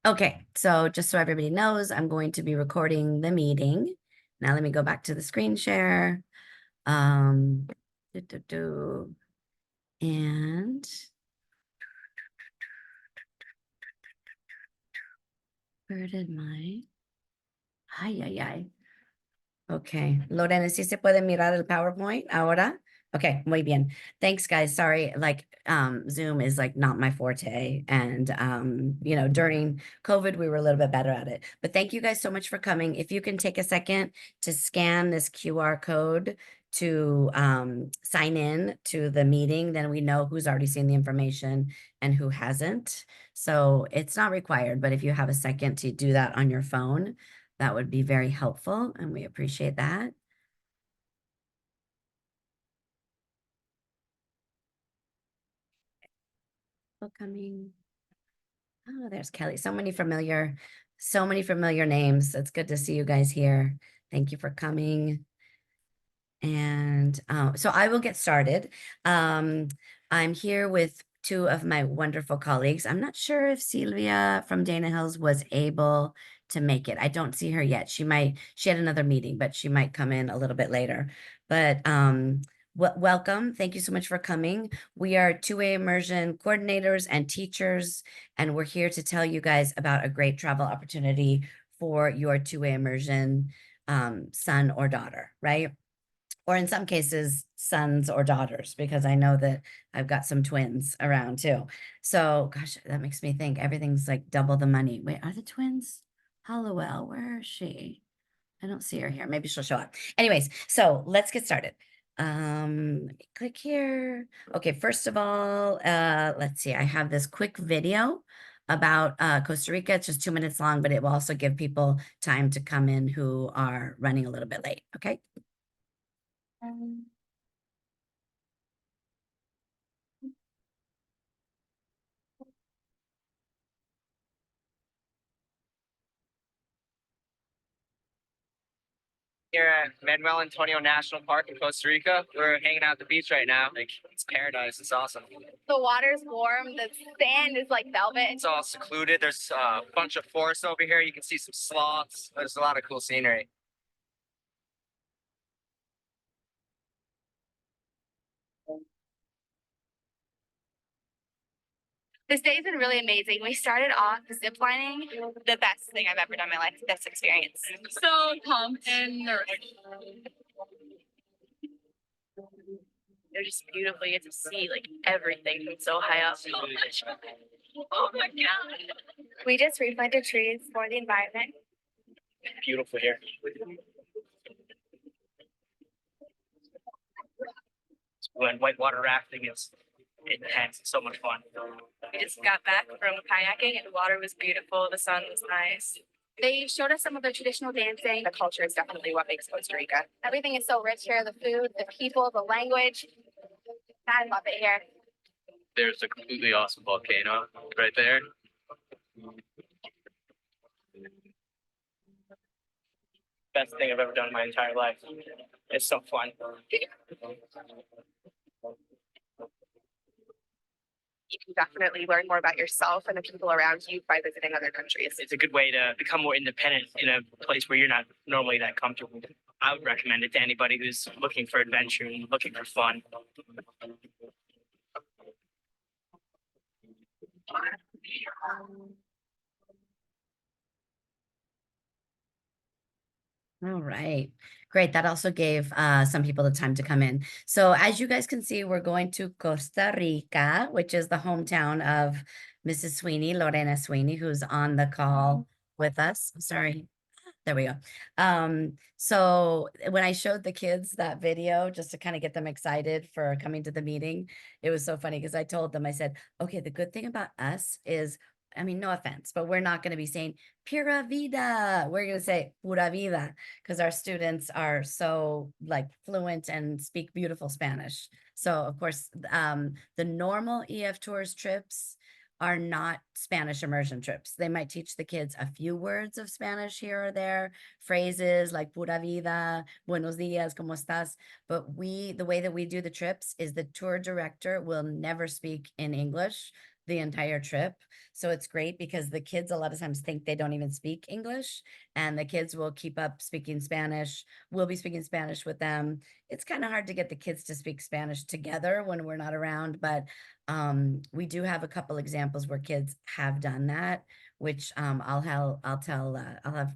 Okay, so just so everybody knows, I'm going to be recording the meeting. Now let me go back to the screen share. Um, And where did my... Ay, ay, ay. Okay, Lorena, ¿sí se puede mirar el PowerPoint ahora? Okay, muy bien. Thanks, guys. Sorry, like Zoom is like not my forte. And during COVID, we were a little bit better at it. But thank you guys so much for coming. If you can take a second to scan this QR code to sign in to the meeting, then we know who's already seen the information and who hasn't. So it's not required, but if you have a second to do that on your phone, that would be very helpful, and we appreciate that. Coming. Oh, there's Kelly. So many familiar names. It's good to see you guys here. Thank you for coming. And so I will get started. I'm here with two of my wonderful colleagues. I'm not sure if Sylvia from Dana Hills was able to make it. I don't see her yet. She had another meeting, but she might come in a little bit later. But welcome. Thank you so much for coming. We are two-way immersion coordinators and teachers, and we're here to tell you guys about a great travel opportunity for your two-way immersion son or daughter, right? Or in some cases, sons or daughters, because I know that I've got some twins around too. So, gosh, that makes me think everything's like double the money. Wait, are the twins? Hollowell, where is she? I don't see her here. Maybe she'll show up. Anyways, so let's get started. Let me click here. Okay, first of all, let's see. I have this quick video about Costa Rica. It's just 2 minutes long, but it will also give people time to come in who are running a little bit late. Okay. Here at Manuel Antonio National Park in Costa Rica. We're hanging out at the beach right now. Like, it's paradise. It's awesome. The water's warm. The sand is like velvet. It's all secluded. There's a bunch of forests over here. You can see some sloths. There's a lot of cool scenery. This day's been really amazing. We started off ziplining, the best thing I've ever done in my life, best experience. So pumped and nervous. They're just beautiful. You get to see like everything from so high up. Oh my god. We just replanted trees for the environment. Beautiful here. When whitewater rafting is intense. It's so much fun. We just got back from kayaking and the water was beautiful. The sun was nice. They showed us some of the traditional dancing. The culture is definitely what makes Costa Rica. Everything is so rich here. The food, the people, the language. I love it here. There's a completely awesome volcano right there. Best thing I've ever done in my entire life. It's so fun. You can definitely learn more about yourself and the people around you by visiting other countries. It's a good way to become more independent in a place where you're not normally that comfortable. I would recommend it to anybody who's looking for adventure and looking for fun. All right, great. That also gave some people the time to come in. So as you guys can see, we're going to Costa Rica, which is the hometown of Mrs. Sweeney, Lorena Sweeney, who's on the call with us. Sorry. There we go. So when I showed the kids that video, just to kind of get them excited for coming to the meeting, it was so funny because I told them, I said, okay, the good thing about us is, I mean, no offense, but we're not going to be saying pura vida. We're going to say pura vida because our students are so like fluent and speak beautiful Spanish. So of course, the normal EF Tours trips are not Spanish immersion trips. They might teach the kids a few words of Spanish here or there, phrases like pura vida, buenos dias, ¿cómo estás? But the way that we do the trips is the tour director will never speak in English. the entire trip. So it's great because the kids a lot of times think they don't even speak English, and the kids will keep up speaking Spanish. We'll be speaking Spanish with them. It's kind of hard to get the kids to speak Spanish together when we're not around, but we do have a couple examples where kids have done that, which I'll have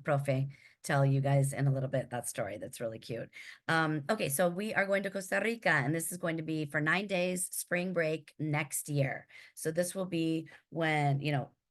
Profe tell you guys in a little bit that story. That's really cute. Okay, so we are going to Costa Rica, and this is going to be for 9 days, spring break next year. So this will be when,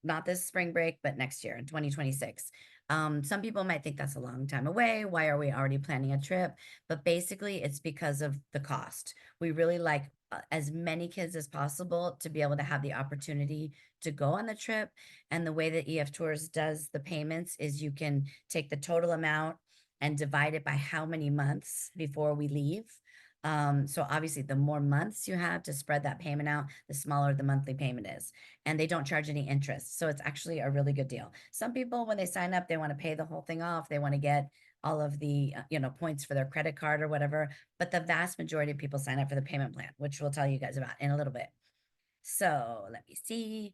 not this spring break, but next year in 2026. Some people might think that's a long time away. Why are we already planning a trip? But basically, it's because of the cost. We really like as many kids as possible to be able to have the opportunity to go on the trip. And the way that EF Tours does the payments is you can take the total amount and divide it by how many months before we leave. So obviously the more months you have to spread that payment out, the smaller the monthly payment is. And they don't charge any interest. So it's actually a really good deal. Some people, when they sign up, they want to pay the whole thing off. They want to get all of the, points for their credit card or whatever. But the vast majority of people sign up for the payment plan, which we'll tell you guys about in a little bit. So let me see.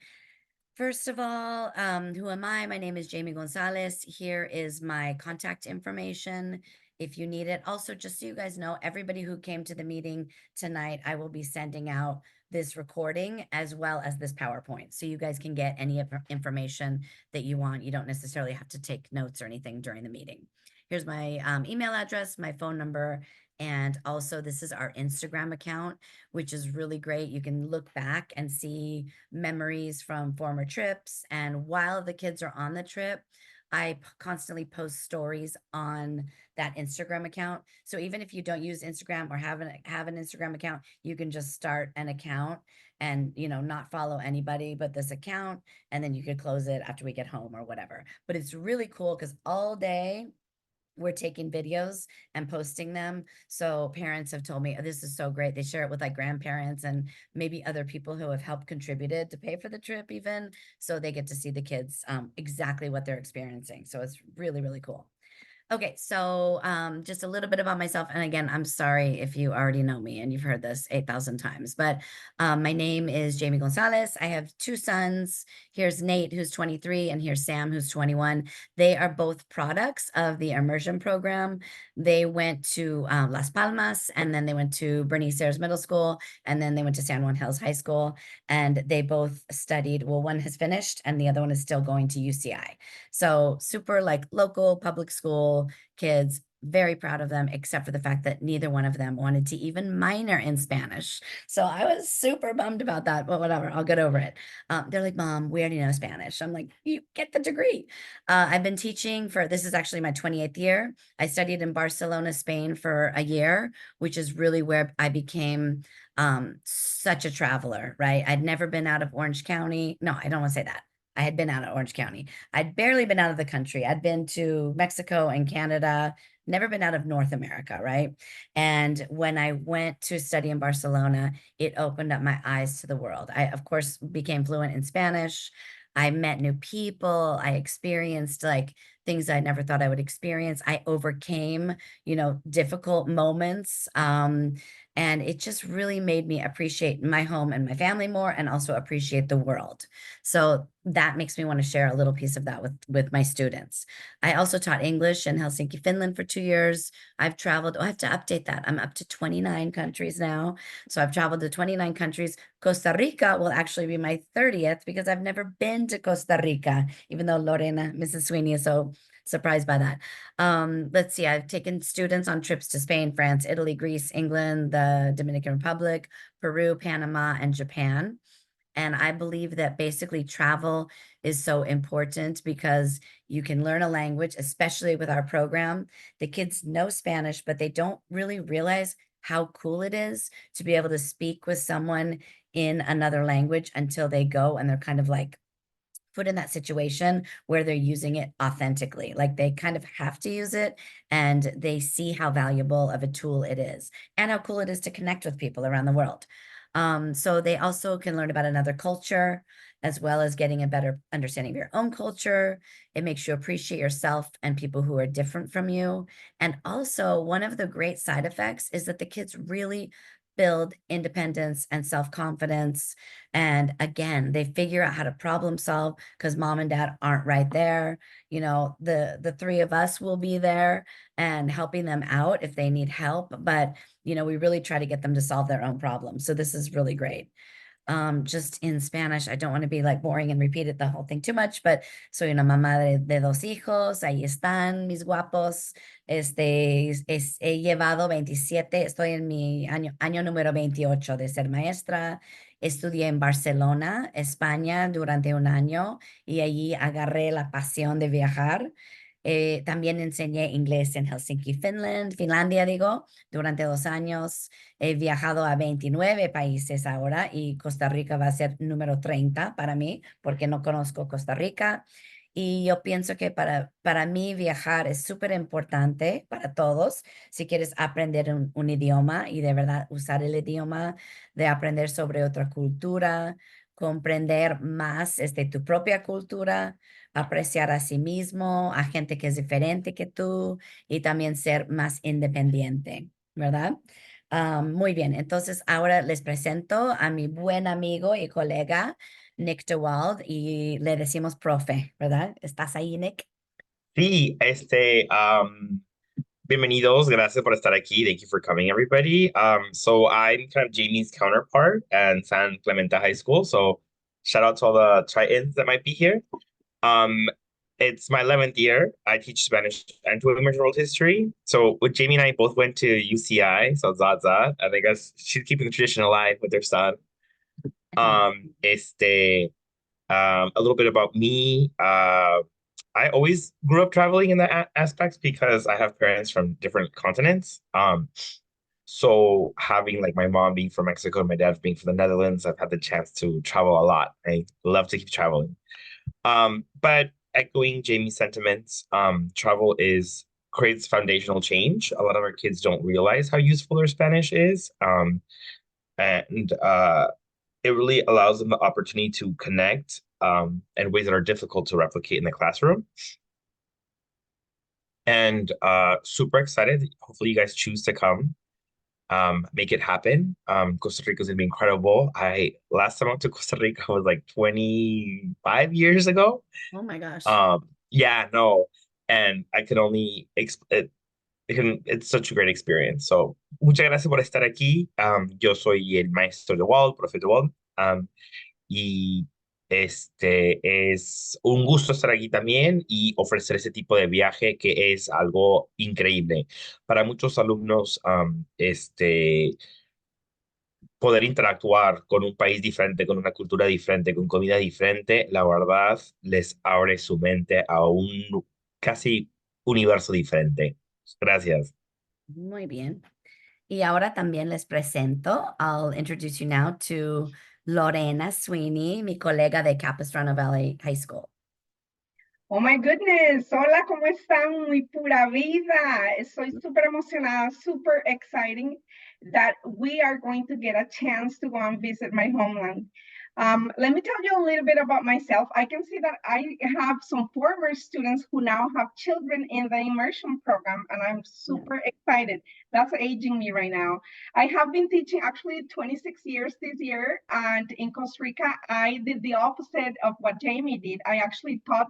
First of all, who am I? My name is Jamie Gonzalez. Here is my contact information if you need it. Also, just so you guys know, everybody who came to the meeting tonight, I will be sending out this recording as well as this PowerPoint. So you guys can get any information that you want. You don't necessarily have to take notes or anything during the meeting. Here's my email address, my phone number, and also this is our Instagram account, which is really great. You can look back and see memories from former trips. And while the kids are on the trip, I constantly post stories on that Instagram account. So even if you don't use Instagram or have an Instagram account, you can just start an account and, not follow anybody but this account. And then you could close it after we get home or whatever. But it's really cool because all day we're taking videos and posting them. So parents have told me, oh, this is so great. They share it with like grandparents and maybe other people who have helped contributed to pay for the trip even. So they get to see the kids exactly what they're experiencing. So it's really, really cool. Okay, so just a little bit about myself. And again, I'm sorry if you already know me and you've heard this 8,000 times, but my name is Jamie Gonzalez. I have 2 sons. Here's Nate, who's 23, and here's Sam, who's 21. They are both products of the Immersion program. They went to Las Palmas, and then they went to Bernice Ayres Middle School, and then they went to San Juan Hills High School, and they both studied, well, one has finished, and the other one is still going to UCI. So super like local public school kids, very proud of them, except for the fact that neither one of them wanted to even minor in Spanish. So I was super bummed about that, but whatever, I'll get over it. They're like, Mom, we already know Spanish. I'm like, you get the degree. I've been teaching this is actually my 28th year. I studied in Barcelona, Spain for a year, which is really where I became such a traveler, right? I'd never been out of Orange County. No, I don't want to say that. I had been out of Orange County. I'd barely been out of the country. I'd been to Mexico and Canada, never been out of North America, right? And when I went to study in Barcelona, it opened up my eyes to the world. I, of course, became fluent in Spanish. I met new people. I experienced like things I never thought I would experience. I overcame, difficult moments. And it just really made me appreciate my home and my family more and also appreciate the world. So that makes me want to share a little piece of that with my students. I also taught English in Helsinki, Finland for 2 years. I've traveled, I have to update that. I'm up to 29 countries now. So I've traveled to 29 countries. Costa Rica will actually be my 30th because I've never been to Costa Rica, even though Lorena, Mrs. Sweeney is so surprised by that. Let's see, I've taken students on trips to Spain, France, Italy, Greece, England, the Dominican Republic, Peru, Panama, and Japan. And I believe that basically travel is so important because you can learn a language, especially with our program. The kids know Spanish, but they don't really realize how cool it is to be able to speak with someone in another language until they go and they're kind of like put in that situation where they're using it authentically. Like they kind of have to use it and they see how valuable of a tool it is and how cool it is to connect with people around the world. So they also can learn about another culture as well as getting a better understanding of your own culture. It makes you appreciate yourself and people who are different from you. And also one of the great side effects is that the kids really build independence and self-confidence. And again, they figure out how to problem solve because mom and dad aren't right there. You know, the three of us will be there and helping them out if they need help. But, you know, we really try to get them to solve their own problems. So this is really great. Just in Spanish, I don't want to be like boring and repeat it the whole thing too much, but soy una mamá de dos hijos, ahí están mis guapos, he llevado 27, estoy en mi año número 28 de ser maestra, estudié en Barcelona, España durante un año y allí agarré la pasión de viajar. También enseñé inglés en Helsinki, Finlandia, digo, durante 2 años. He viajado a 29 países ahora y Costa Rica va a ser número 30 para mí porque no conozco Costa Rica. Y yo pienso que para mí viajar es súper importante para todos. Si quieres aprender un idioma y de verdad usar el idioma, de aprender sobre otra cultura, comprender más tu propia cultura, apreciar a sí mismo, a gente que es diferente que tú y también ser más independiente, ¿verdad? Muy bien, entonces ahora les presento a mi buen amigo y colega Nick DeWald y le decimos profe, ¿verdad? ¿Estás ahí, Nick? Sí, bienvenidos. Gracias por estar aquí. Thank you for coming, everybody. So I'm kind of Jamie's counterpart at San Clemente High School. So shout out to all the Tritons that might be here. Um, it's my 11th year. I teach Spanish and to Immersion World History. So with Jamie and I both went to UCI. So Zaza, I guess she's keeping the tradition alive with her son. Um, este, a little bit about me. I always grew up traveling in that aspects because I have parents from different continents. So having like my mom being from Mexico and my dad being from the Netherlands, I've had the chance to travel a lot. I love to keep traveling. But echoing Jamie's sentiments, travel creates foundational change. A lot of our kids don't realize how useful their Spanish is. And it really allows them the opportunity to connect in ways that are difficult to replicate in the classroom. And super excited. Hopefully you guys choose to come. Make it happen. Costa Rica is gonna be incredible. Last time I went to Costa Rica was like 25 years ago. Oh my gosh. Yeah, no. And I can only it's such a great experience. So, muchas gracias por estar aquí. Yo soy el maestro de Wald, profe de Wald. Y es un gusto estar aquí también y ofrecer ese tipo de viaje que es algo increíble. Para muchos alumnos, poder interactuar con un país diferente, con una cultura diferente, con comida diferente, la verdad les abre su mente a un casi universo diferente. Gracias. Muy bien. Y ahora también les presento, I'll introduce you now to Lorena Sweeney, mi colega de Capistrano Valley High School. Oh my goodness, hola, ¿cómo están? Muy pura vida. Estoy súper emocionada, super exciting that we are going to get a chance to go and visit my homeland. Let me tell you a little bit about myself. I can see that I have some former students who now have children in the immersion program, and I'm super excited. That's aging me right now. I have been teaching actually 26 years this year, and in Costa Rica, I did the opposite of what Jamie did. I actually taught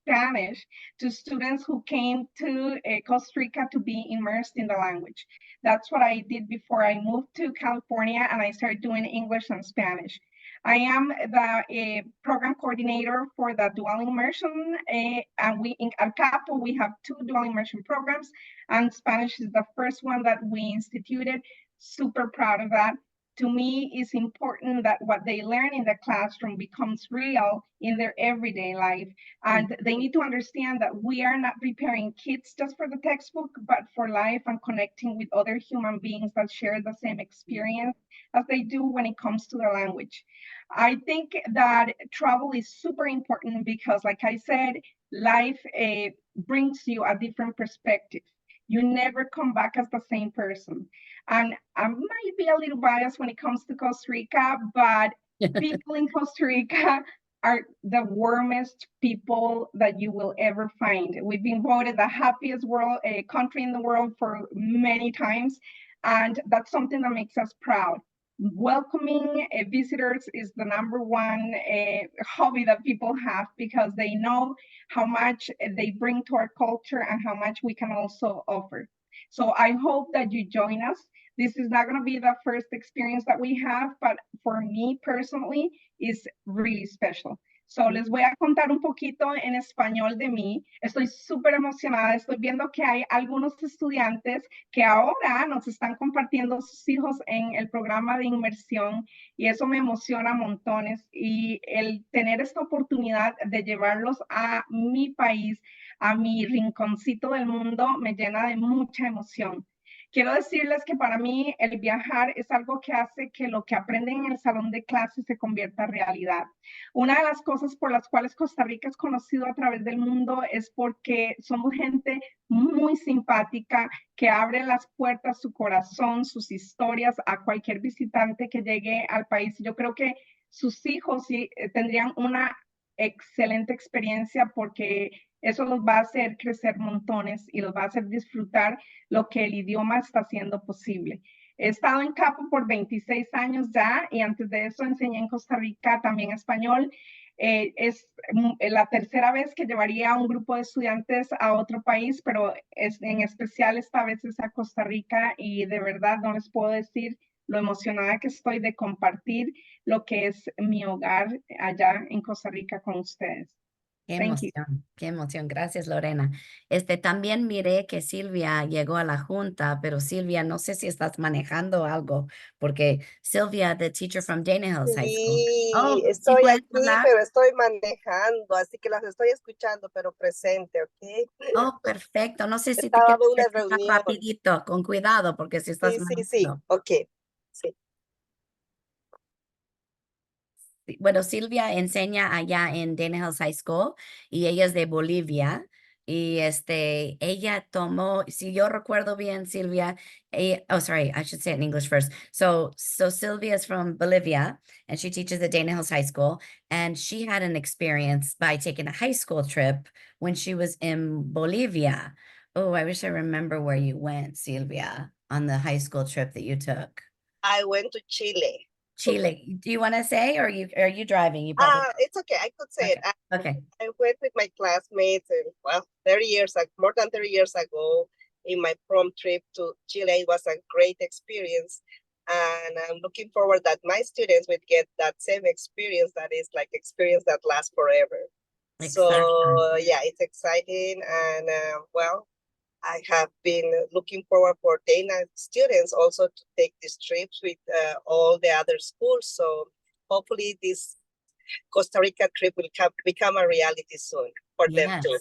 Spanish to students who came to Costa Rica to be immersed in the language. That's what I did before I moved to California and I started doing English and Spanish. I am the program coordinator for the dual immersion, and we in Al Capo we have 2 dual immersion programs, and Spanish is the first one that we instituted. Super proud of that. To me, it's important that what they learn in the classroom becomes real in their everyday life. And they need to understand that we are not preparing kids just for the textbook, but for life and connecting with other human beings that share the same experience as they do when it comes to the language. I think that travel is super important because, like I said, life brings you a different perspective. You never come back as the same person. And I might be a little biased when it comes to Costa Rica, but people in Costa Rica are the warmest people that you will ever find. We've been voted the happiest country in the world for many times. And that's something that makes us proud. Welcoming visitors is the number one hobby that people have, because they know how much they bring to our culture and how much we can also offer. So I hope that you join us. This is not going to be the first experience that we have, but for me personally, it's really special. So les voy a contar un poquito en español de mí. Estoy súper emocionada. Estoy viendo que hay algunos estudiantes que ahora nos están compartiendo sus hijos en el programa de inmersión, y eso me emociona montones. Y el tener esta oportunidad de llevarlos a mi país, a mi rinconcito del mundo, me llena de mucha emoción. Quiero decirles que para mí el viajar es algo que hace que lo que aprenden en el salón de clases se convierta en realidad. Una de las cosas por las cuales Costa Rica es conocido a través del mundo es porque somos gente muy simpática, que abre las puertas, su corazón, sus historias a cualquier visitante que llegue al país. Yo creo que sus hijos sí, tendrían una excelente experiencia, porque eso los va a hacer crecer montones y los va a hacer disfrutar lo que el idioma está haciendo posible. He estado en Capo por 26 años ya, y antes de eso enseñé en Costa Rica también español. Es la tercera vez que llevaría a un grupo de estudiantes a otro país, pero en especial esta vez es a Costa Rica, y de verdad no les puedo decir lo emocionada que estoy de compartir lo que es mi hogar allá en Costa Rica con ustedes. Qué Thank you. emoción, qué emoción. Gracias, Lorena. También miré que Silvia llegó a la junta, pero Silvia, no sé si estás manejando algo, porque Silvia, the teacher from Dana Hills High School. Sí, ¿Sí estoy puedes aquí, hablar? pero estoy manejando, así que las estoy escuchando, pero presente, ¿ok? Perfecto. No sé si te Estaba quieres en una explicar reunión. rapidito, con cuidado, porque si estás Sí, manejando. ok. Sí. Bueno, Silvia enseña allá en Dana Hills High School y ella es de Bolivia. Y ella tomó, si yo recuerdo bien, Silvia, oh, sorry, I should say it in English first. So Silvia is from Bolivia and she teaches at Dana Hills High School. And she had an experience by taking a high school trip when she was in Bolivia. Oh, I wish I remember where you went, Silvia, on the high school trip that you took. I went to Chile. Chile. Do you want to say, or are you driving? You probably. It's okay, I could say Okay. it. Okay. I went with my classmates, and well, 30 years, more than 30 years ago, in my prom trip to Chile. It was a great experience. And I'm looking forward that my students would get that same experience, that is like experience that lasts forever. So Exactly. yeah, it's exciting. And well, I have been looking forward for Dana students also to take these trips with all the other schools. So hopefully this Costa Rica trip will become a reality soon for them Yes. too.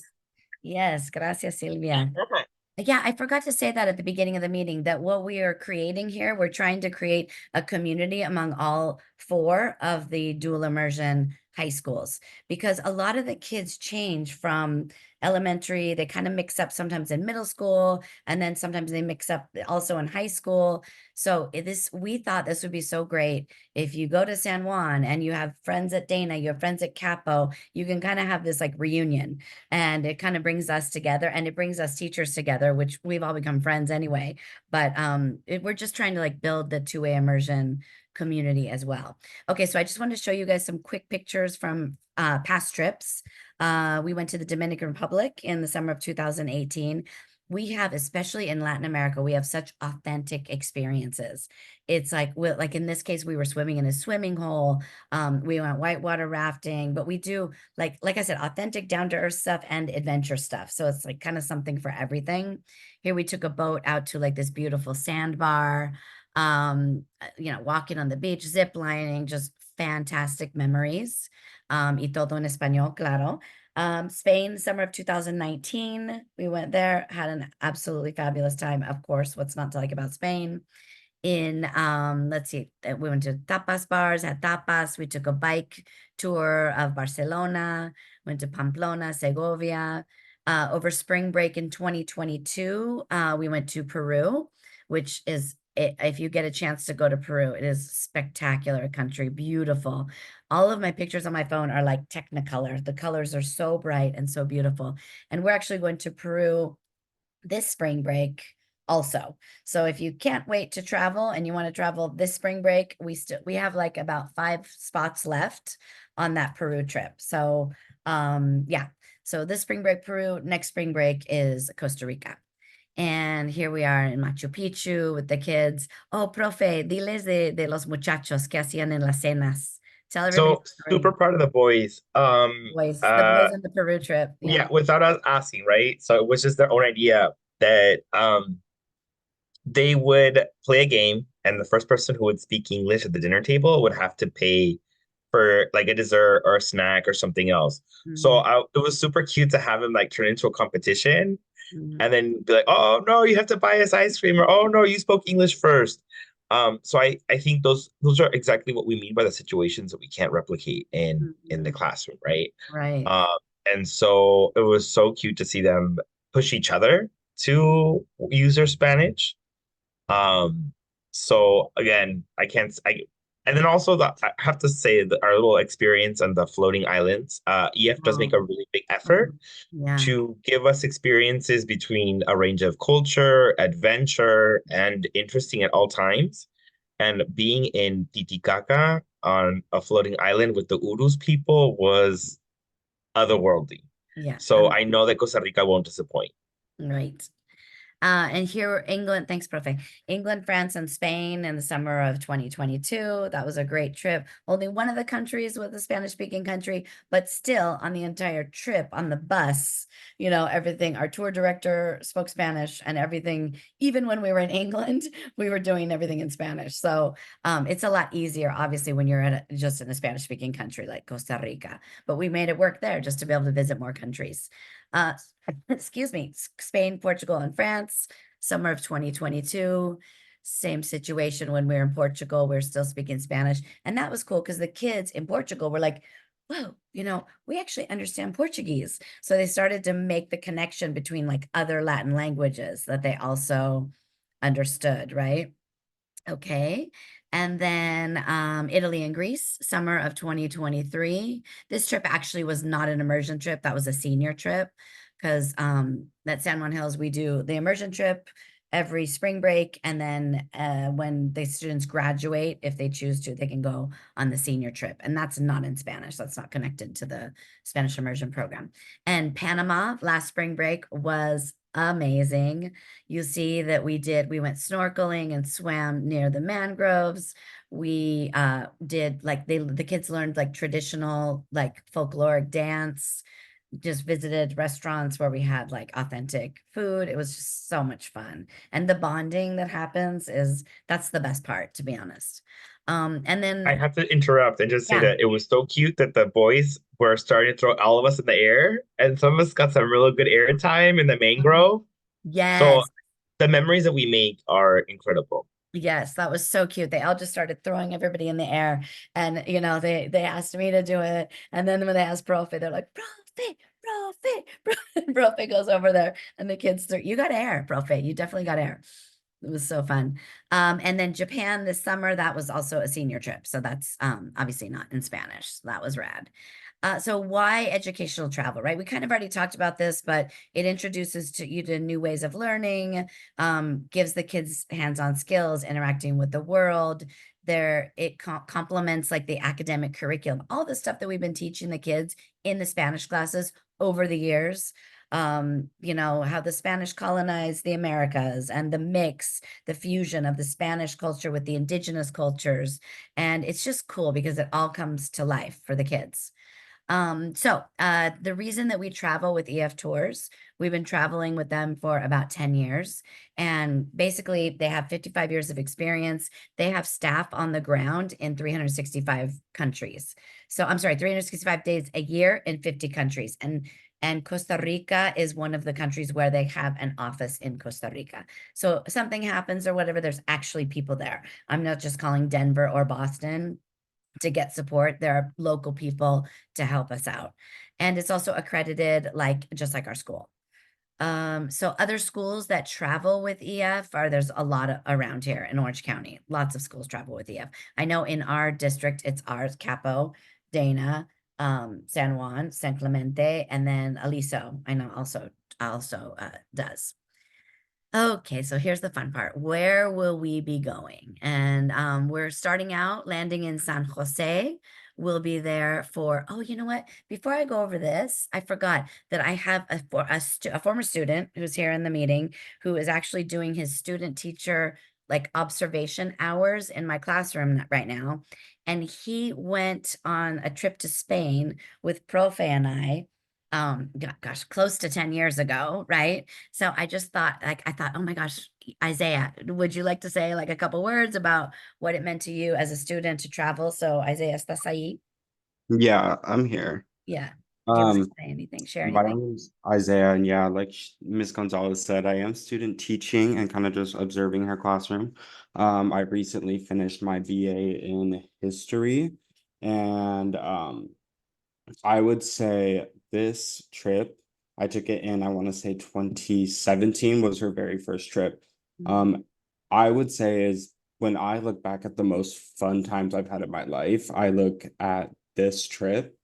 Yes. Gracias, Silvia. Uh-huh. Yeah, I forgot to say that at the beginning of the meeting, that what we are creating here, we're trying to create a community among all 4 of the dual immersion high schools, because a lot of the kids change from elementary, they kind of mix up sometimes in middle school, and then sometimes they mix up also in high school. So we thought this would be so great if you go to San Juan and you have friends at Dana, you have friends at Capo, you can kind of have this like reunion, and it kind of brings us together, and it brings us teachers together, which we've all become friends anyway. But we're just trying to like build the two-way immersion community as well. Okay, so I just wanted to show you guys some quick pictures from past trips. We went to the Dominican Republic in the summer of 2018. We have, especially in Latin America, we have such authentic experiences. It's like in this case, we were swimming in a swimming hole. We went whitewater rafting, but we do like I said, authentic down-to-earth stuff and adventure stuff. So it's like kind of something for everything. Here we took a boat out to like this beautiful sandbar, walking on the beach, zip lining, just fantastic memories. Y todo en español, claro. Spain, summer of 2019, we went there, had an absolutely fabulous time. Of course, what's not to like about Spain? Let's see, we went to tapas bars, had tapas. We took a bike tour of Barcelona, went to Pamplona, Segovia. Over spring break in 2022, we went to Peru, which is, if you get a chance to go to Peru, it is spectacular country, beautiful. All of my pictures on my phone are like Technicolor. The colors are so bright and so beautiful. And we're actually going to Peru this spring break also. So if you can't wait to travel and you want to travel this spring break, we have like about 5 spots left on that Peru trip. So yeah. So this spring break Peru, next spring break is Costa Rica. And here we are in Machu Picchu with the kids. Oh, profe, diles de los muchachos que hacían en las cenas. Tell everybody So the story. super proud of the boys. The boys on the Peru trip. Yeah, without us asking, right? So it was just their own idea that they would play a game, and the first person who would speak English at the dinner table would have to pay for like a dessert or a snack or something else. So it was super cute to have them like turn into a competition and then be like, oh no, you have to buy us ice cream, or oh no, you spoke English first. So I think those are exactly what we mean by the situations that we can't replicate in the classroom, right? Right. And so it was so cute to see them push each other to use their Spanish. So again, and then also I have to say that our little experience on the floating islands, EF does make a really big effort Yeah. to give us experiences between a range of culture, adventure, and interesting at all times. And being in Titicaca on a floating island with the Urus people was otherworldly. Yeah. So I know that Costa Rica won't disappoint. Right. And here, England, thanks, Profe. England, France, and Spain in the summer of 2022. That was a great trip. Only one of the countries was a Spanish-speaking country, but still on the entire trip on the bus, you know, everything, our tour director spoke Spanish and everything, even when we were in England, we were doing everything in Spanish. So it's a lot easier, obviously, when you're just in a Spanish-speaking country like Costa Rica, but we made it work there just to be able to visit more countries. Excuse me, Spain, Portugal, and France, summer of 2022. Same situation when we were in Portugal, we we're still speaking Spanish. And that was cool because the kids in Portugal were like, whoa, you know, we actually understand Portuguese. So they started to make the connection between like other Latin languages that they also understood, right? Okay. And then Italy and Greece, summer of 2023. This trip actually was not an immersion trip. That was a senior trip because at San Juan Hills, we do the immersion trip every spring break. And then when the students graduate, if they choose to, they can go on the senior trip. And that's not in Spanish. That's not connected to the Spanish immersion program. And Panama last spring break was amazing. You see that we went snorkeling and swam near the mangroves. We did like the kids learned like traditional like folkloric dance, just visited restaurants where we had like authentic food. It was just so much fun. And the bonding that happens that's the best part, to be honest. And then I have to interrupt and just say Yeah. that it was so cute that the boys were starting to throw all of us in the air, and some of us got some really good air time in the mangrove. So yes. the memories that we make are incredible. Yes, that was so cute. They all just started throwing everybody in the air. And, you know, they asked me to do it. And then when they asked Profe, they're like, Profe, Profe. Profe goes over there and the kids, you got air, Profe. You definitely got air. It was so fun. And then Japan this summer, that was also a senior trip. So that's obviously not in Spanish. That was rad. So why educational travel, right? We kind of already talked about this, but it introduces you to new ways of learning, gives the kids hands-on skills, interacting with the world. It complements like the academic curriculum, all the stuff that we've been teaching the kids in the Spanish classes over the years. You know, how the Spanish colonized the Americas and the mix, the fusion of the Spanish culture with the indigenous cultures. And it's just cool because it all comes to life for the kids. The reason that we travel with EF Tours, we've been traveling with them for about 10 years. And basically, they have 55 years of experience. They have staff on the ground in 365 countries. So I'm sorry, 365 days a year in 50 countries. And Costa Rica is one of the countries where they have an office in Costa Rica. So if something happens or whatever, there's actually people there. I'm not just calling Denver or Boston to get support. There are local people to help us out. And it's also accredited just like our school. So other schools that travel with EF there's a lot around here in Orange County. Lots of schools travel with EF. I know in our district, it's ours, Capo, Dana, San Juan, San Clemente, and then Aliso, I know also does. Okay, so here's the fun part. Where will we be going? And we're starting out landing in San Jose. We'll be there for, oh, you know what? Before I go over this, I forgot that I have a former student who's here in the meeting who is actually doing his student teacher like observation hours in my classroom right now. And he went on a trip to Spain with Profe and I, gosh, close to 10 years ago, right? So I just thought, like, I thought, oh my gosh, Isaiah, would you like to say like a couple words about what it meant to you as a student to travel? So Isaiah, ¿estás ahí? Yeah, I'm here. Yeah. Do you want to Um, say anything, share my anything? name is Isaiah, and yeah, like Miss Gonzalez said, I am student teaching and kind of just observing her classroom. I recently finished my BA in history, and I would say this trip, I took it in, I want to say 2017 was her very first trip. Um, I would say is when I look back at the most fun times I've had in my life, I look at this trip.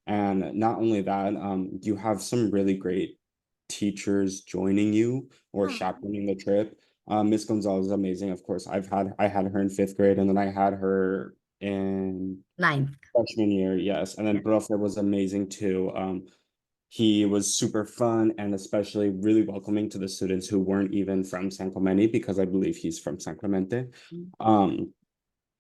And not only that, you have some really great teachers joining you or Oh, chaperoning the trip. Miss Gonzalez is amazing. Of course, I had her in fifth grade, and then I had her in ninth. freshman year, yes. And then Yeah. Profe was amazing too. He was super fun and especially really welcoming to the students who weren't even from San Clemente because I believe he's from San Clemente. Mm. Um,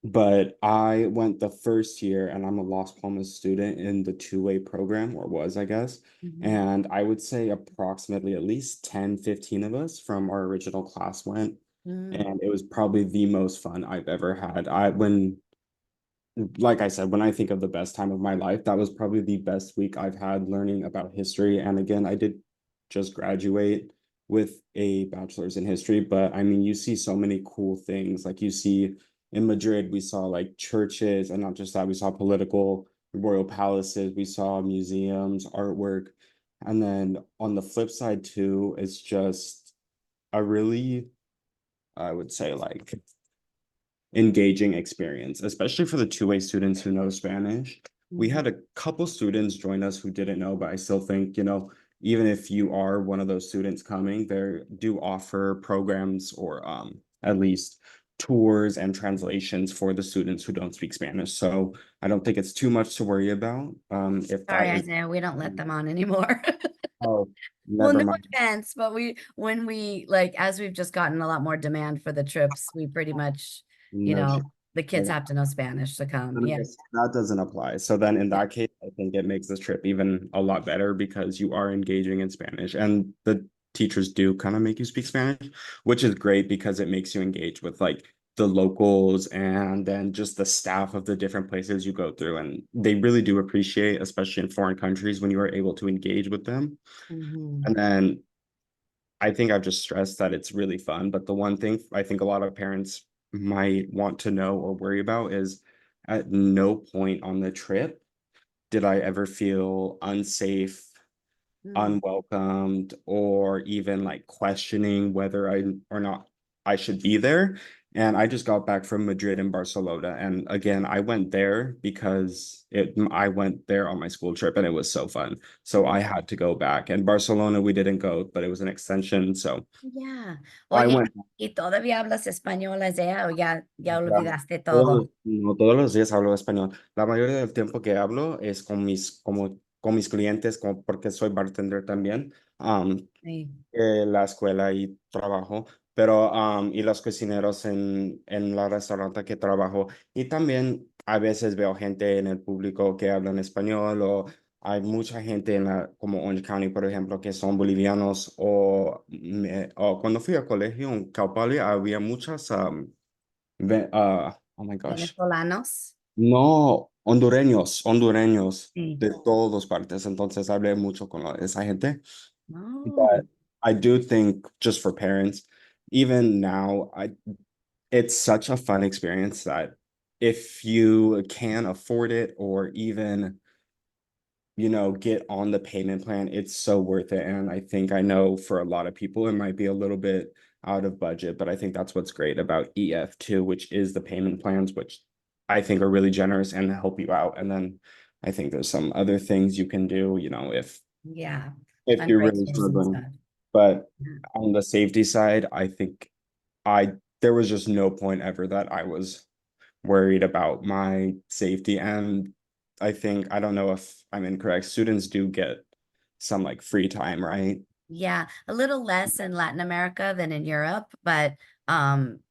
but I went the first year and I'm a Las Palmas student in the two-way program, or was, I guess. Mhm. And I would say approximately at least 10, 15 of us from our original class went. Mm. And it was probably the most fun I've ever had. Like I said, when I think of the best time of my life, that was probably the best week I've had learning about history. And again, I did just graduate with a bachelor's in history, but I mean, you see so many cool things. Like you see in Madrid, we saw like churches, and not just that, we saw political royal palaces, we saw museums, artwork. And then on the flip side too, it's just a really, I would say, like engaging experience, especially for the two-way students who know Spanish. We Mhm. had a couple students join us who didn't know, but I still think, even if you are one of those students coming, they do offer programs or at least tours and translations for the students who don't speak Spanish. So I don't think it's too much to worry about. If Sorry, that is, Isaiah, we don't let them on anymore. oh, Well, never no mind. offense, but when we like, as we've just gotten a lot more demand for the trips, we pretty much, No shit. the kids have to know Spanish to come. Then I Yeah. guess that doesn't apply. So then in Yeah. that case, I think it makes this trip even a lot better because you are engaging in Spanish and the teachers do kind of make you speak Spanish, which is great because it makes you engage with like the locals and then just the staff of the different places you go through. And they really do appreciate, especially in foreign countries, when you are able to engage with them. Mhm. And then I think I've just stressed that it's really fun, but the one thing I think a lot of parents might want to know or worry about is at no point on the trip did I ever feel unsafe, Mm. unwelcomed, or even like questioning whether I or not I should be there. And I just got back from Madrid and Barcelona. And again, I went there because I went there on my school trip and it was so fun. So I had to go back. And Barcelona, we didn't go, but it was an extension. So Yeah. I Oye, went. ¿y todavía hablas español, Isaiah, o ya Ya, olvidaste todo? no todos los días hablo español. La mayoría del tiempo que hablo es con mis clientes, como porque soy bartender también. Sí. La escuela y trabajo, pero y los cocineros en la restaurante que trabajo. Y también a veces veo gente en el público que hablan español o hay mucha gente como Orange County, por ejemplo, que son bolivianos o cuando fui al colegio en Cal Poly había muchas, oh my gosh, Venezolanos. no, hondureños Sí. de todas partes, entonces hablé mucho con esa gente. No. But I do think just for parents, even now, it's such a fun experience that if you can afford it or even, get on the payment plan, it's so worth it. And I know for a lot of people, it might be a little bit out of budget, but I think that's what's great about EF2, which is the payment plans, which I think are really generous and help you out. And then I think there's some other things you can do, if Yeah. you're really Fundraisers and struggling. stuff. But Yeah. on the safety side, I think there was just no point ever that I was worried about my safety. And I think, I don't know if I'm incorrect, students do get some like free time, right? Yeah, a little less in Latin America than in Europe, but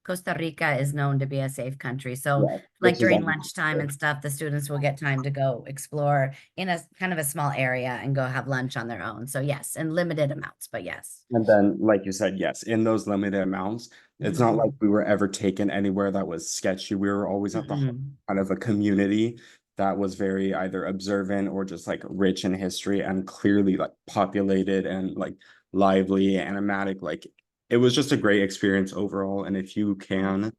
Costa Rica is known to be a safe country. So Yeah, like which is during lunchtime and stuff, the students will get time to go explore in a kind of a small area and go have lunch on their own. So yes, in limited amounts, but yes. and then, like you said, yes, in those limited amounts, it's not like Mhm. we were ever taken anywhere that was sketchy. We were always at the heart Mhm. kind of a community that was very either observant or just like rich in history and clearly like populated and like lively, animatic. Like it was just a great experience overall. And if you can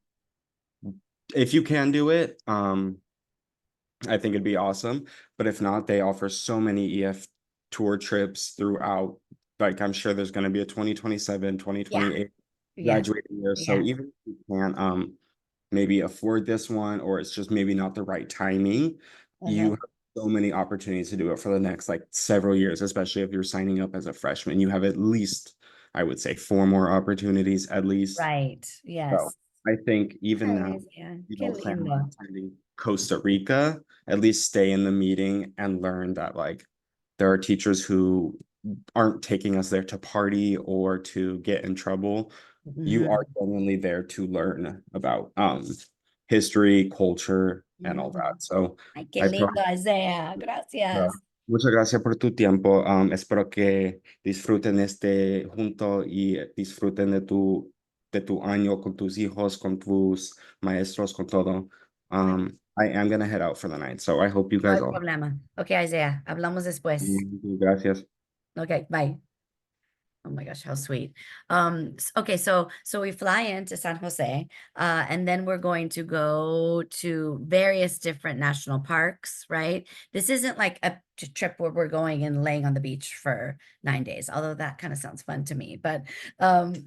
do it, I think it'd be awesome. But if not, they offer so many EF tour trips throughout. Like I'm sure there's going to be a 2027, Yeah. 2028 Yeah. graduating year. So Yeah. even if you can't maybe afford this one, or it's just maybe not the right timing, you Uh-huh. have so many opportunities to do it for the next like several years, especially if you're signing up as a freshman. You have at least, I would say, 4 more opportunities at least. Right. So Yes. I think even now, Nice. Yeah. you Qué don't plan lindo. on attending Costa Rica, at least stay in the meeting and learn that like there are teachers who aren't taking us there to party or to get in trouble. You are Mhm. genuinely there to learn about history, culture, and all Mhm. that. So Ay, qué I lindo, Isaiah. Gracias. muchas gracias por tu tiempo. Espero que disfruten junto y disfruten de tu año con tus hijos, con tus maestros, con todo. I am gonna head out for the night, so I hope you No guys hay all. problema. Ok, Isaiah, hablamos después. Gracias. Ok, bye. Oh my gosh, how sweet. Okay, so we fly into San Jose, and then we're going to go to various different national parks, right? This isn't like a trip where we're going and laying on the beach for 9 days, although that kind of sounds fun to me. But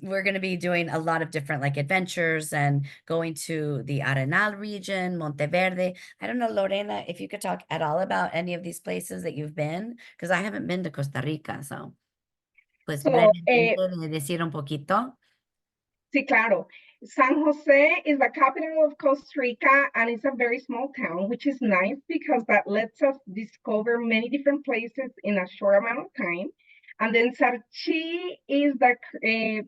we're going to be doing a lot of different like adventures and going to the Arenal region, Monteverde. I don't know, Lorena, if you could talk at all about any of these places that you've been, because I haven't been to Costa Rica, so. Pues So, brevemente de decir un poquito. sí, claro. San Jose is the capital of Costa Rica, and it's a very small town, which is nice because that lets us discover many different places in a short amount of time. And then Sarchi is the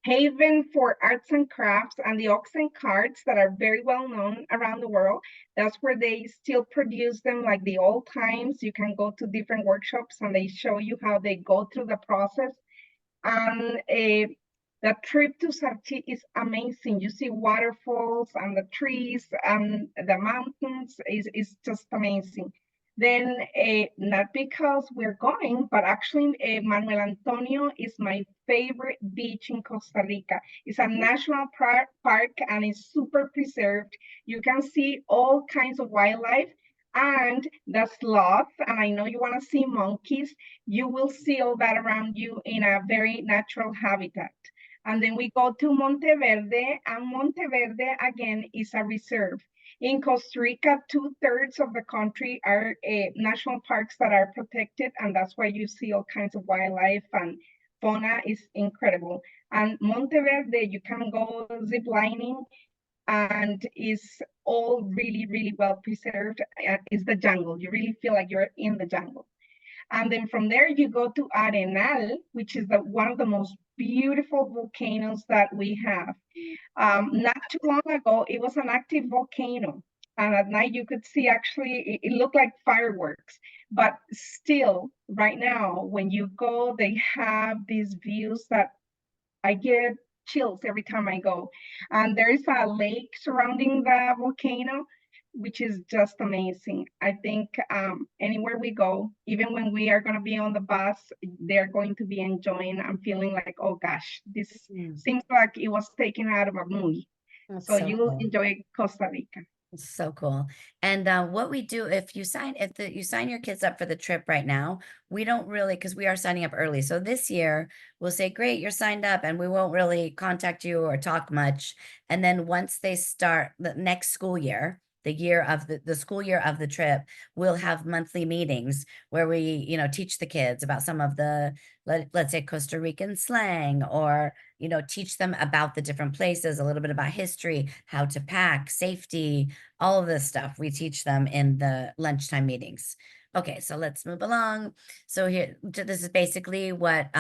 haven for arts and crafts and the oxen carts that are very well known around the world. That's where they still produce them like the old times. You can go to different workshops and they show you how they go through the process. And the trip to Sarchi is amazing. You see waterfalls and the trees and the mountains is just amazing. Then, not because we're going, but actually, Manuel Antonio is my favorite beach in Costa Rica. It's a national park and it's super preserved. You can see all kinds of wildlife and the sloth. And I know you want to see monkeys. You will see all that around you in a very natural habitat. And then we go to Monteverde, and Monteverde again is a reserve. In Costa Rica, 2/3 of the country are national parks that are protected, and that's why you see all kinds of wildlife and fauna is incredible. And Monteverde, you can go zip lining, and is all really, really well preserved. It's the jungle. You really feel like you're in the jungle. And then from there, you go to Arenal, which is one of the most beautiful volcanoes that we have. Not too long ago, it was an active volcano. And at night, you could see actually, it looked like fireworks. But still, right now, when you go, they have these views that I get chills every time I go. And there is a lake surrounding the volcano, which is just amazing. I think anywhere we go, even when we are going to be on the bus, they're going to be enjoying and feeling like, oh gosh, this Mm, seems like it was taken out of a movie. that's So so you'll cool. enjoy Costa Rica. It's so cool. And what we do if you sign your kids up for the trip right now, we don't really, because we are signing up early. So this year we'll say, great, you're signed up, and we won't really contact you or talk much. And then once they start the next school year, the year of the school year of the trip, we'll have monthly meetings where we, you know, teach the kids about some of the, let's say Costa Rican slang, or, you know, teach them about the different places, a little bit about history, how to pack, safety, all of this stuff. We teach them in the lunchtime meetings. Okay, so let's move along. So here, this is basically what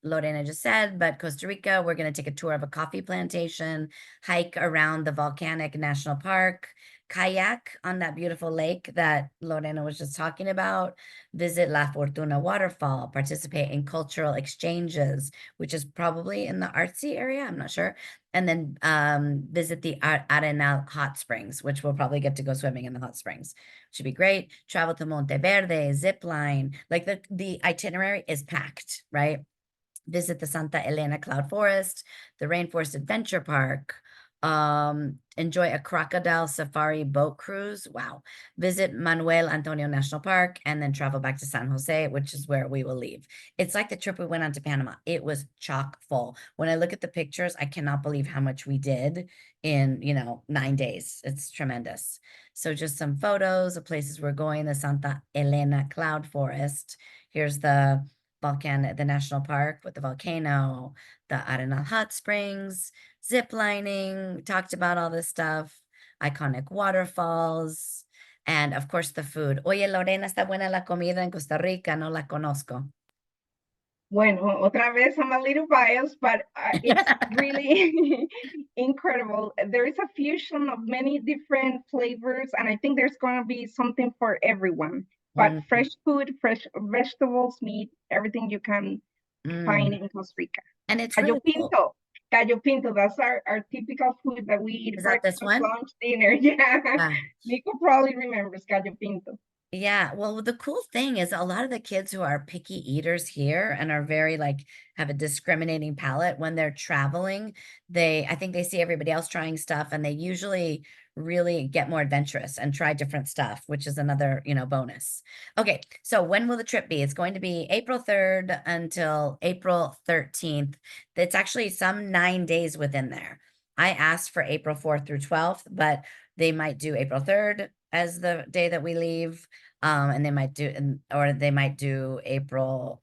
Lorena just said, but Costa Rica, we're going to take a tour of a coffee plantation, hike around the volcanic national park, kayak on that beautiful lake that Lorena was just talking about, visit La Fortuna waterfall, participate in cultural exchanges, which is probably in the artsy area, I'm not sure, and then visit the Arenal hot springs, which we'll probably get to go swimming in the hot springs. Should be great. Travel to Monteverde, zip line. Like the itinerary is packed, right? Visit the Santa Elena Cloud Forest, the Rainforest Adventure Park, enjoy a crocodile safari boat cruise. Wow. Visit Manuel Antonio National Park, and then travel back to San Jose, which is where we will leave. It's like the trip we went on to Panama. It was chock full. When I look at the pictures, I cannot believe how much we did in, you know, 9 days. It's tremendous. So just some photos of places we're going, the Santa Elena Cloud Forest. Here's the volcano, the national park with the volcano, the Arenal hot springs, zip lining. We talked about all this stuff, iconic waterfalls, and of course the food. Oye, Lorena, está buena la comida en Costa Rica, no la conozco. Bueno, otra vez, I'm a little biased, but it's really incredible. There is a fusion of many different flavors, and I think there's going to be something for everyone. But Mm. fresh food, fresh vegetables, meat, everything you can find in Costa Rica. And it's Gallo really cool. pinto. Gallo pinto, that's our typical food that we eat Is that this breakfast, one? lunch, dinner. Yeah. Yeah. Nico probably remembers gallo pinto. Yeah, well, the cool thing is a lot of the kids who are picky eaters here and are very like have a discriminating palate when they're traveling, I think they see everybody else trying stuff, and they usually really get more adventurous and try different stuff, which is another, you know, bonus. Okay, so when will the trip be? It's going to be April 3rd until April 13th. It's actually some 9 days within there. I asked for April 4th through 12th, but they might do April 3rd as the day that we leave. And they might do, or they might do April,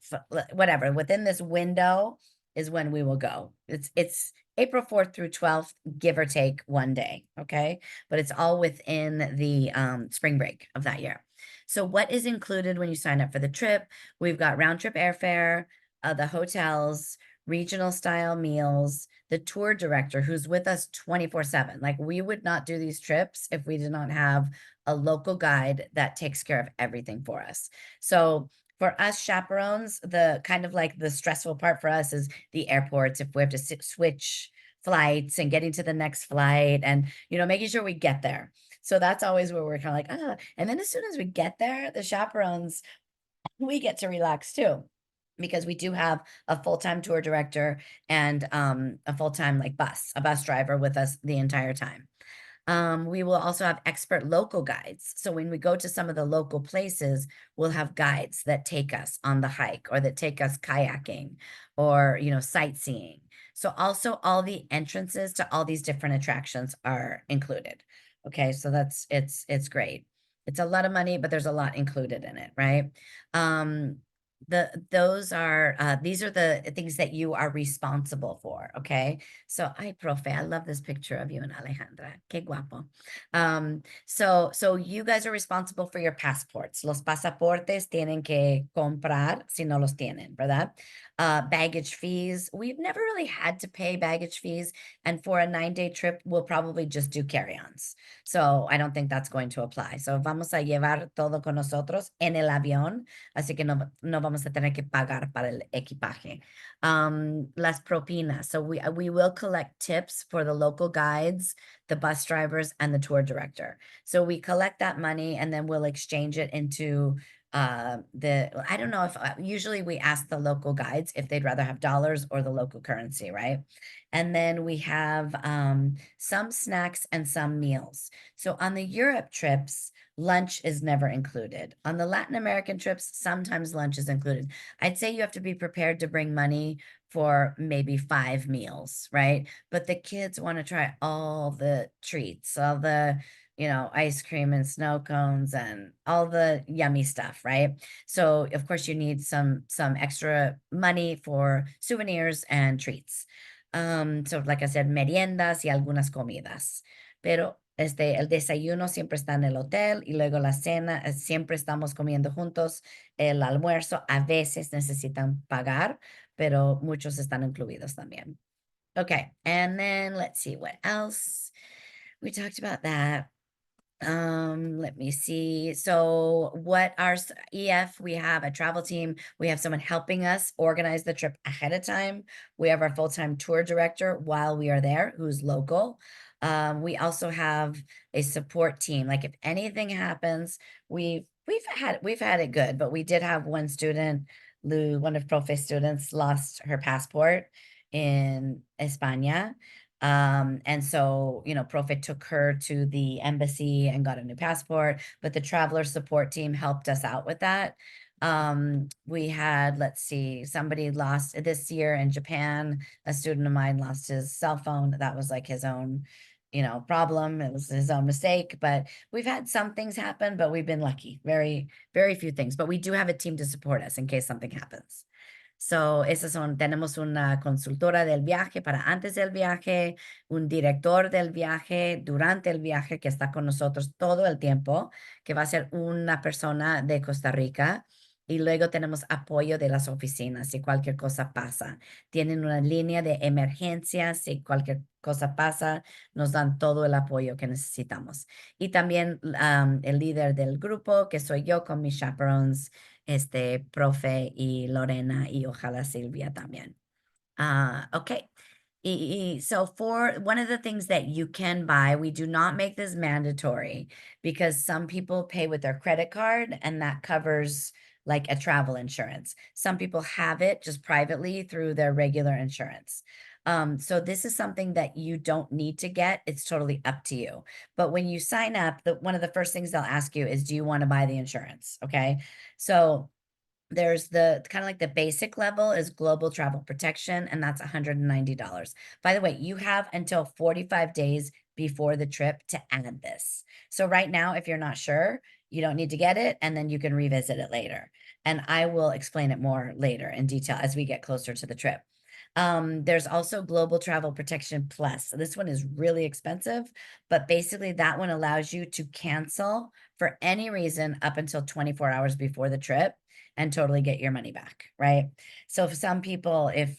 whatever. Within this window is when we will go. It's April 4th through 12th, give or take 1 day. Okay. But it's all within the spring break of that year. So what is included when you sign up for the trip? We've got round trip airfare, the hotels, regional style meals, the tour director who's with us 24/7. Like, we would not do these trips if we did not have a local guide that takes care of everything for us. So for us chaperones, the kind of like the stressful part for us is the airports, if we have to switch flights and getting to the next flight, and, you know, making sure we get there. So that's always where we're kind of like, and then as soon as we get there, the chaperones, we get to relax too, because we do have a full-time tour director and a full-time like a bus driver with us the entire time. We will also have expert local guides. So when we go to some of the local places, we'll have guides that take us on the hike, or that take us kayaking, or, you know, sightseeing. So also all the entrances to all these different attractions are included. Okay, so it's great. It's a lot of money, but there's a lot included in it, right? These are the things that you are responsible for. Okay, so profe, I love this picture of you and Alejandra, que guapo. So you guys are responsible for your passports. Los pasaportes tienen que comprar si no los tienen, ¿verdad? Baggage fees, we've never really had to pay baggage fees, and for a 9-day trip we'll probably just do carry-ons, so I don't think that's going to apply. So vamos a llevar todo con nosotros en el avión, así que no vamos a tener que pagar para el equipaje. Las propinas. So we will collect tips for the local guides, the bus drivers, and the tour director. So we collect that money, and then we'll exchange it into I don't know if usually we ask the local guides if they'd rather have dollars or the local currency, right? And then we have some snacks and some meals. So on the Europe trips, lunch is never included. On the Latin American trips, sometimes lunch is included. I'd say you have to be prepared to bring money for maybe 5 meals, right? But the kids want to try all the treats, all the ice cream and snow cones and all the yummy stuff, right? So of course you need some extra money for souvenirs and treats. So like I said, meriendas y algunas comidas. Pero el desayuno siempre está en el hotel y luego la cena, siempre estamos comiendo juntos. El almuerzo a veces necesitan pagar, pero muchos están incluidos también. Okay, and then let's see what else. We talked about that. Let me see. So what our EF, we have a travel team. We have someone helping us organize the trip ahead of time. We have our full-time tour director while we are there, who's local. We also have a support team. Like if anything happens, we've had it good, but we did have one student, Lou, one of Profe's students, lost her passport in España. And so, Profe took her to the embassy and got a new passport, but the traveler support team helped us out with that. We had, let's see, somebody lost this year in Japan, a student of mine lost his cell phone. That was like his own, problem. It was his own mistake, but we've had some things happen, but we've been lucky. Very, very few things, but we do have a team to support us in case something happens. So, tenemos una consultora del viaje para antes del viaje, un director del viaje durante el viaje que está con nosotros todo el tiempo, que va a ser una persona de Costa Rica. Y luego tenemos apoyo de las oficinas si cualquier cosa pasa. Tienen una línea de emergencia, si cualquier cosa pasa, nos dan todo el apoyo que necesitamos. Y también el líder del grupo, que soy yo con mis chaperones, Profe y Lorena y ojalá Silvia también. Okay. So for one of the things that you can buy, we do not make this mandatory because some people pay with their credit card and that covers like a travel insurance. Some people have it just privately through their regular insurance. So this is something that you don't need to get. It's totally up to you. But when you sign up, one of the first things they'll ask you is, do you want to buy the insurance? Okay. So there's the kind of like the basic level is global travel protection, and that's $190. By the way, you have until 45 days before the trip to add this. So right now, if you're not sure, you don't need to get it, and then you can revisit it later. And I will explain it more later in detail as we get closer to the trip. There's also Global Travel Protection Plus. So this one is really expensive, but basically that one allows you to cancel for any reason up until 24 hours before the trip and totally get your money back, right? So for some people, if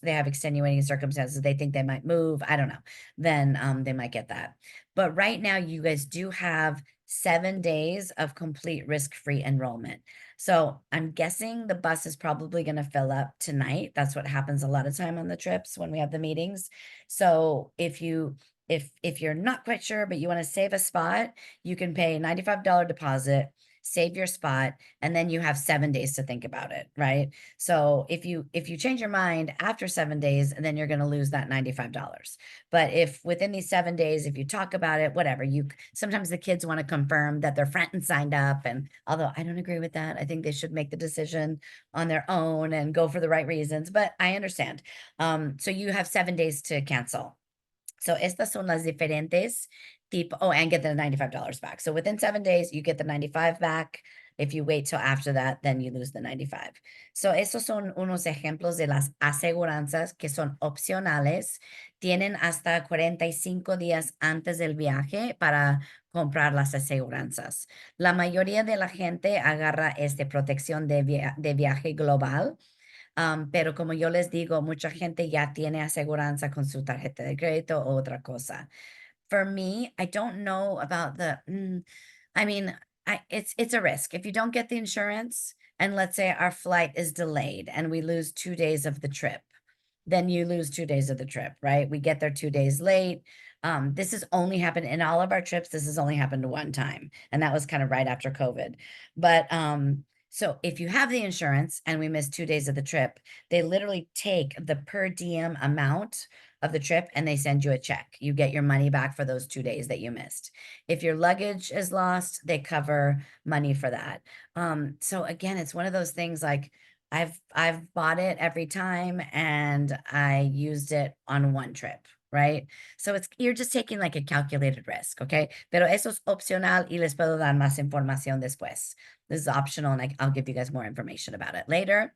they have extenuating circumstances, they think they might move, I don't know, then they might get that. But right now, you guys do have 7 days of complete risk-free enrollment. So I'm guessing the bus is probably going to fill up tonight. That's what happens a lot of time on the trips when we have the meetings. So if you're not quite sure, but you want to save a spot, you can pay $95 deposit, save your spot, and then you have 7 days to think about it, right? So if you change your mind after 7 days, then you're going to lose that $95. But if within these 7 days, if you talk about it, whatever, sometimes the kids want to confirm that their friend signed up, and although I don't agree with that, I think they should make the decision on their own and go for the right reasons, but I understand. So you have 7 days to cancel. So estas son las diferentes and get the $95 back. So within 7 days, you get the 95 back. If you wait till after that, then you lose the 95. So esos son unos ejemplos de las aseguranzas que son opcionales. Tienen hasta 45 días antes del viaje para comprar las aseguranzas. La mayoría de la gente agarra protección de viaje global. Pero como yo les digo, mucha gente ya tiene aseguranza con su tarjeta de crédito o otra cosa. For me, I don't know about it's a risk. If you don't get the insurance and let's say our flight is delayed and we lose 2 days of the trip, then you lose 2 days of the trip, right? We get there 2 days late. This has only happened in all of our trips. This has only happened one time, and that was kind of right after COVID. But so if you have the insurance and we miss 2 days of the trip, they literally take the per diem amount of the trip and they send you a check. You get your money back for those 2 days that you missed. If your luggage is lost, they cover money for that. So again, it's one of those things like I've bought it every time and I used it on one trip, right? So you're just taking like a calculated risk, okay? Pero eso es opcional y les puedo dar más información después. This is optional, and I'll give you guys more information about it later.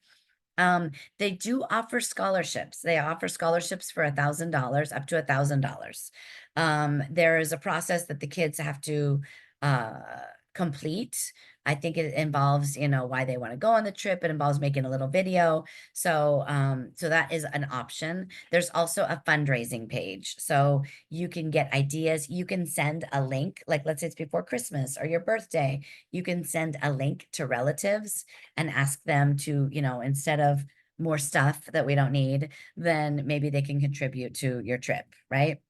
They do offer scholarships. They offer scholarships for $1,000, up to $1,000. There is a process that the kids have to complete. I think it involves, why they want to go on the trip. It involves making a little video. So that is an option. There's also a fundraising page. So you can get ideas. You can send a link, like let's say it's before Christmas or your birthday. You can send a link to relatives and ask them to, instead of more stuff that we don't need, then maybe they can contribute to your trip, right?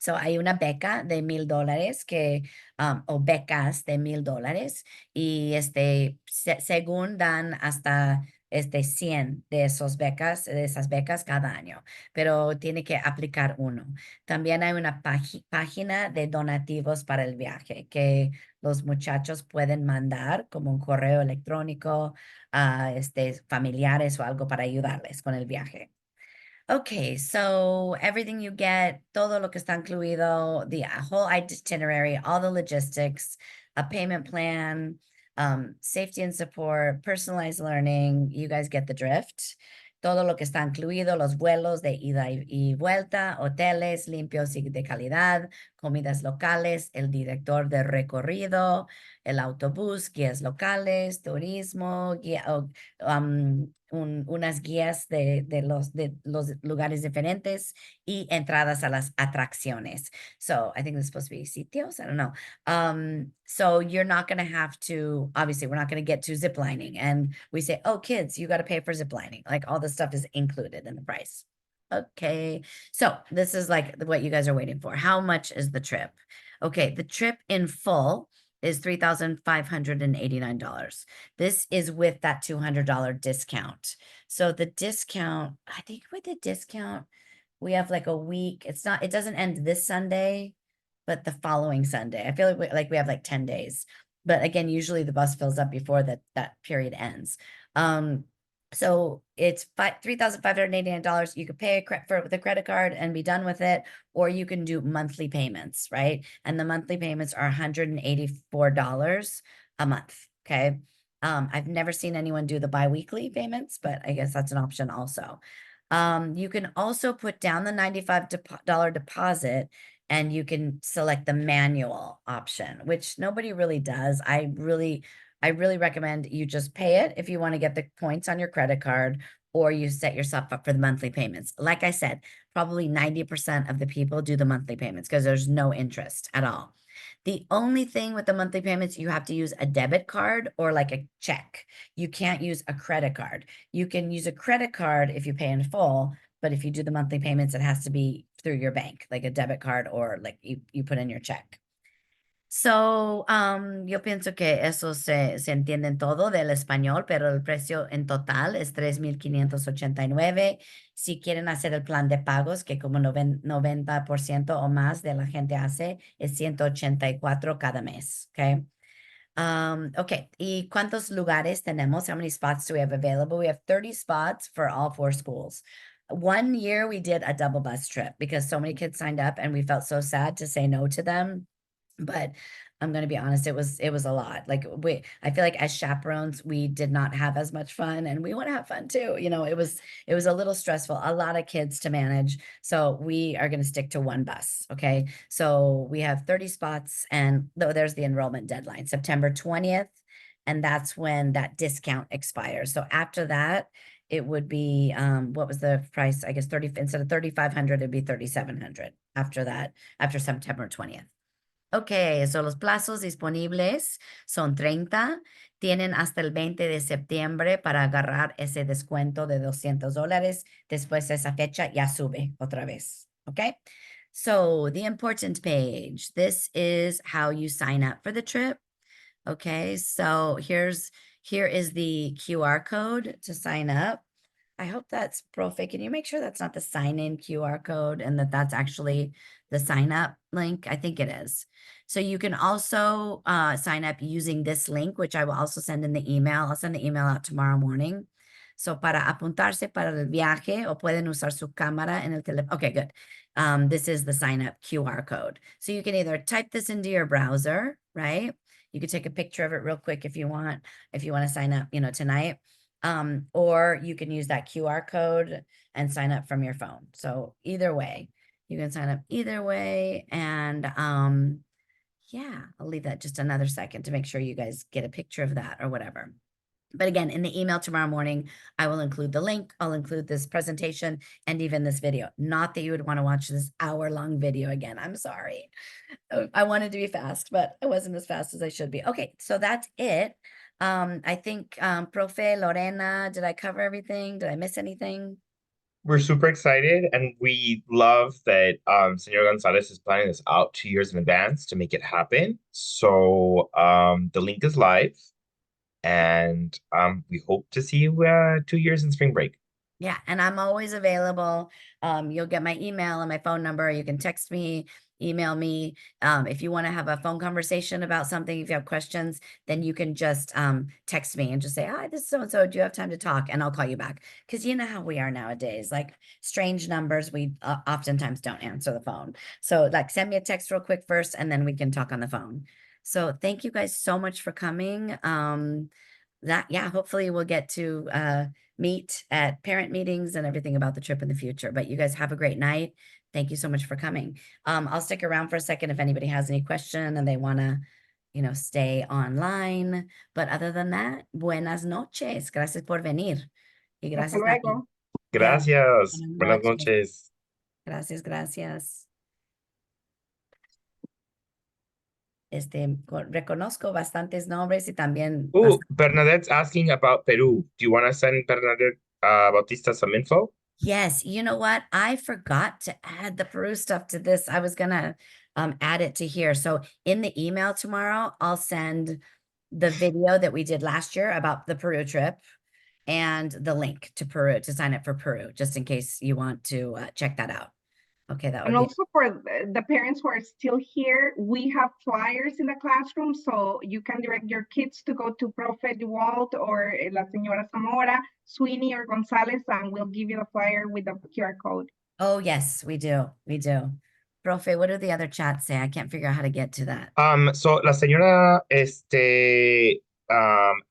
So hay una beca de $1,000 o becas de $1,000 y según dan hasta 100 de esas becas cada año, pero tiene que aplicar uno. También hay una página de donativos para el viaje que los muchachos pueden mandar como un correo electrónico a familiares o algo para ayudarles con el viaje. Okay, so everything you get, todo lo que está incluido, the whole itinerary, all the logistics, a payment plan, safety and support, personalized learning, you guys get the drift. Todo lo que está incluido, los vuelos de ida y vuelta, hoteles limpios y de calidad, comidas locales, el director de recorrido, el autobús, guías locales, turismo, unas guías de los lugares diferentes y entradas a las atracciones. So I think this is supposed to be sitios. I don't know. So you're not going to have to, obviously we're not going to get to zip lining and we say, oh, kids, you got to pay for zip lining. Like all this stuff is included in the price. Okay. So this is like what you guys are waiting for. How much is the trip? Okay. The trip in full is $3,589. This is with that $200 discount. So the discount, I think with the discount, we have like a week. It doesn't end this Sunday, but the following Sunday. I feel like we have like 10 days. But again, usually the bus fills up before that period ends. So it's $3,589. You could pay with a credit card and be done with it, or you can do monthly payments, right? And the monthly payments are $184 a month. Okay. I've never seen anyone do the biweekly payments, but I guess that's an option also. You can also put down the $95 deposit and you can select the manual option, which nobody really does. I really recommend you just pay it if you want to get the points on your credit card, or you set yourself up for the monthly payments. Like I said, probably 90% of the people do the monthly payments because there's no interest at all. The only thing with the monthly payments, you have to use a debit card or like a check. You can't use a credit card. You can use a credit card if you pay in full, but if you do the monthly payments, it has to be through your bank, like a debit card or like you put in your check. So, yo pienso que eso se entiende en todo del español, pero el precio en total es $3,589. Si quieren hacer el plan de pagos, que como 90% o más de la gente hace, es $184 cada mes, ¿ok? Okay, ¿y cuántos lugares tenemos? How many spots do we have available? We have 30 spots for all 4 schools. One year we did a double bus trip because so many kids signed up and we felt so sad to say no to them. But I'm going to be honest, it was a lot. Like I feel like as chaperones, we did not have as much fun, and we want to have fun too. It was a little stressful, a lot of kids to manage. So we are going to stick to one bus. Okay. So we have 30 spots, and there's the enrollment deadline, September 20th. And that's when that discount expires. So after that, it would be, what was the price? I guess instead of 3,500, it'd be 3,700 after that, after September 20th. Ok, so los plazos disponibles son 30. Tienen hasta el 20 de septiembre para agarrar ese descuento de $200. Después de esa fecha ya sube otra vez. Ok, so the important page. This is how you sign up for the trip. Okay, so here is the QR code to sign up. I hope that's Profe. Can you make sure that's not the sign-in QR code and that's actually the sign-up link? I think it is. So you can also sign up using this link, which I will also send in the email. I'll send the email out tomorrow morning. So para apuntarse para el viaje o pueden usar su cámara en el teléfono. Okay, good. This is the sign up QR code. So you can either type this into your browser, right? You could take a picture of it real quick if you want to sign up, tonight. Or you can use that QR code and sign up from your phone. So either way, you can sign up either way. And yeah, I'll leave that just another second to make sure you guys get a picture of that or whatever. But again, in the email tomorrow morning, I will include the link. I'll include this presentation and even this video. Not that you would want to watch this hour-long video again. I'm sorry. I wanted to be fast, but I wasn't as fast as I should be. Okay, so that's it. I think, Profe, Lorena, did I cover everything? Did I miss anything? We're super excited, and we love that Senor Gonzalez is planning this out 2 years in advance to make it happen. So the link is live, and we hope to see you 2 years in spring break. Yeah, and I'm always available. You'll get my email and my phone number. You can text me, email me. If you want to have a phone conversation about something, if you have questions, then you can just text me and just say, hi, this is so-and-so. Do you have time to talk? And I'll call you back. Because you know how we are nowadays, like strange numbers, we oftentimes don't answer the phone. So like send me a text real quick first, and then we can talk on the phone. So thank you guys so much for coming. Hopefully we'll get to meet at parent meetings and everything about the trip in the future. But you guys have a great night. Thank you so much for coming. I'll stick around for a second if anybody has any question and they want to, stay online. But other than that, buenas noches. Gracias por venir. Y Hasta gracias, Nati. luego. Gracias. Buenas Buenas noches. noches. Gracias. Reconozco bastantes nombres y también Bernadette's asking about Peru. Do you want to send Bernadette Bautista some info? Yes, you know what? I forgot to add the Peru stuff to this. I was gonna add it to here. So in the email tomorrow, I'll send the video that we did last year about the Peru trip and the link to Peru to sign up for Peru, just in case you want to check that out. Okay, that would And be also for the parents who are still here, we have flyers in the classroom, so you can direct your kids to go to Profe DeWalt or La Señora Zamora, Sweeney or Gonzalez, and we'll give you the flyer with the QR code. Oh, yes, we do. Profe, what do the other chats say? I can't figure out how to get to that. So la señora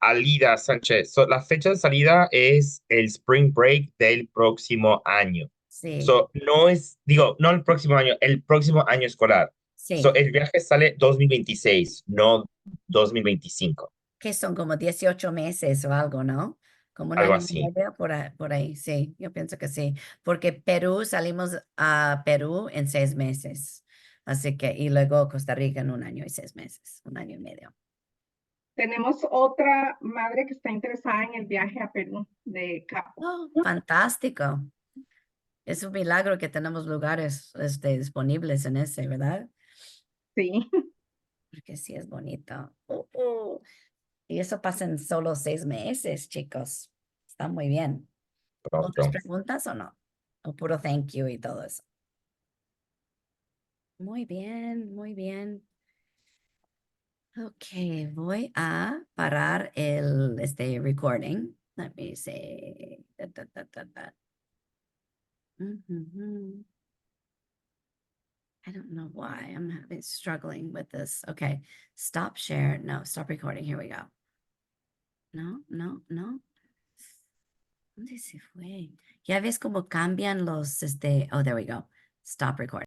Alida Sánchez. So la fecha de salida es el spring break del próximo año. Sí, So no el próximo año, el próximo año escolar. sí. So el viaje sale 2026, no 2025. Que son como 18 meses o algo, ¿no? Como un Algo año y así. medio por ahí, sí, yo pienso que sí, porque Perú, salimos a Perú en 6 meses, así que, y luego Costa Rica en 1 año y 6 meses, 1 año y medio. Tenemos otra madre que está interesada en el viaje a Perú de Capo. Oh, fantástico. Es un milagro que tenemos lugares disponibles en ese, ¿verdad? Sí. Porque sí es bonito. Y eso pasa en solo 6 meses, chicos. Está muy bien. ¿Otras Pronto. preguntas o no? O puro thank you y todo eso. Muy bien. Ok, voy a parar el recording. Let me see. Mhm. I don't know why I'm struggling with this. Okay, stop share. No, stop recording. Here we go. No. ¿Dónde se fue? Ya ves cómo cambian los, oh, there we go. Stop recording.